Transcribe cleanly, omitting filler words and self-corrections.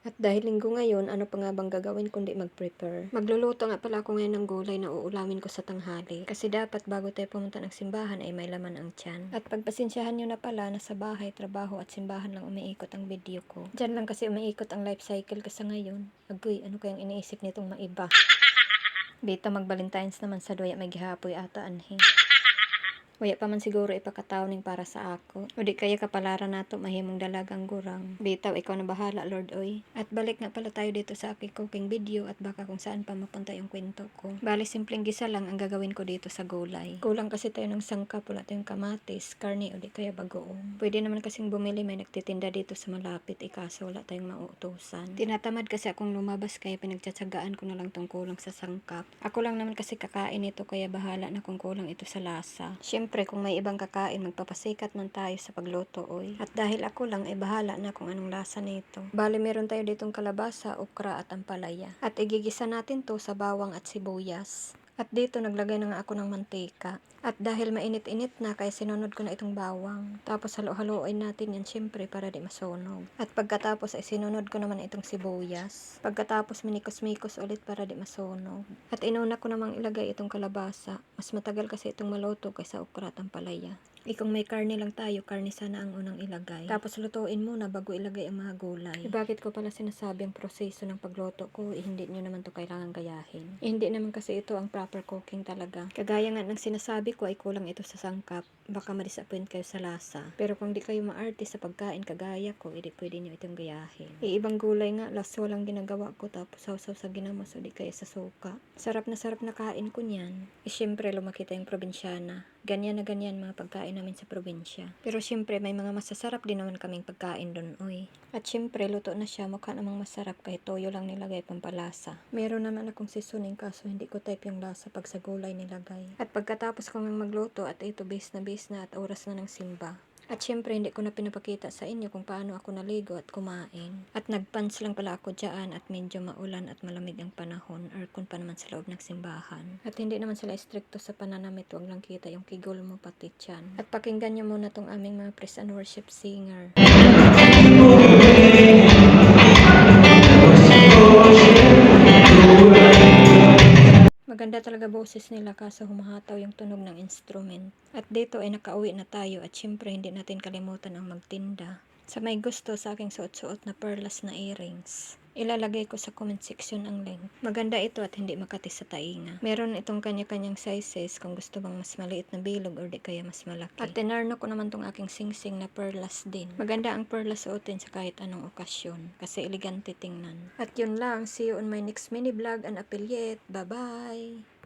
At dahil linggo ngayon, ano pa nga bang gagawin kundi mag-prepare? Magluluto nga pala ako ngayon ng gulay na uulamin ko sa tanghali. Kasi dapat bago tayo pumunta ng simbahan ay may laman ang tiyan. At pagpasensyahan nyo na pala na sa bahay, trabaho at simbahan lang umiikot ang video ko. Diyan lang kasi umiikot ang life cycle ko sa ngayon. Agoy, ano kayang iniisip nitong maiba? Bita mag-Valentine's naman sa doya may gihapoy ata anhi. Waya pa man siguro ipakatao ning para sa ako. O di kaya kapalaran nato mahimong dalagang gurang. Bitaw, ikaw na bahala, Lord oy. At balik nga pala tayo dito sa aking cooking video at baka kung saan pa mapunta yung kwento ko. Bali, simpleng gisa lang ang gagawin ko dito sa gulay. Kulang kasi tayo ng sangkap, wala tayong kamatis, karne o di kaya bagoong. Pwede naman kasing bumili, may nagtitinda dito sa malapit, ikaso wala tayong mauutusan. Tinatamad kasi akong lumabas kaya pinagtsatsagaan ko na lang tong kulang sa sangkap. Ako lang naman kasi kakain ito kaya bahala na kung kulang ito sa lasa. Siyempre, kung may ibang kakain, magpapasikat man tayo sa pagluto, oy. At dahil ako lang, bahala na kung anong lasa nito. Bali, meron tayo ditong kalabasa, okra at ampalaya. At igigisa natin to sa bawang at sibuyas. At dito, naglagay na nga ako ng mantika. At dahil mainit-init na, kaya sinunod ko na itong bawang. Tapos halo-haloin natin yan, syempre, para di masunog. At pagkatapos ay sinunod ko naman itong sibuyas. Pagkatapos minikos-mikos ulit para di masunog. At inuna ko namang ilagay itong kalabasa. Mas matagal kasi itong maluto kaysa okra at ampalaya. Kung may karne lang tayo, karne sana ang unang ilagay. Tapos lutuin muna bago ilagay ang mga gulay. Bakit ko pala sinasabi ang proseso ng pagluto ko? Hindi nyo naman to kailangan gayahin. Hindi naman kasi ito ang proper cooking talaga. Kagaya nga ng sinasabi ko ay kulang ito sa sangkap. Baka ma-disappoint kayo sa lasa. Pero kung di kayo maarte sa pagkain kagaya ko, hindi pwede nyo itong gayahin. Ibang gulay nga, laso lang ginagawa ko tapos sausaw sa ginamos o di kaya sa suka. Sarap na kain ko niyan. Siyempre, lumaki tayong probinsyana. Ganyan na ganyan mga pagkain namin sa probinsya. Pero syempre, may mga masasarap din naman kaming pagkain doon, oy. At syempre, luto na siya, mukha namang masarap kahit toyo lang nilagay pampalasa. Meron naman akong seasoning kaso hindi ko type yung lasa pag sa gulay nilagay. At pagkatapos ko ngang magluto at ito base na at oras na ng simba. At syempre, hindi ko na pinapakita sa inyo kung paano ako naligo at kumain. At nagpants lang pala ako dyan at medyo maulan at malamig ang panahon. Aircon pa naman sa loob ng simbahan. At hindi naman sila stricto sa pananamit. Huwag lang kita yung kigol mo pati tiyan. At pakinggan nyo muna tong aming mga praise and worship singer. Maganda talaga boses nila kaso humahataw yung tunog ng instrument. At dito ay nakauwi na tayo at syempre hindi natin kalimutan ang magtinda. Sa may gusto sa aking suot-suot na perlas na earrings, ilalagay ko sa comment section ang link. Maganda ito at hindi makati sa tainga. Meron itong kanya-kanyang sizes kung gusto bang mas maliit na bilog or di kaya mas malaki. At tinarno ko naman tong aking singsing na perlas din. Maganda ang perlas suotin sa kahit anong okasyon kasi elegante tingnan. At yun lang, see you on my next mini vlog and affiliate. Bye-bye!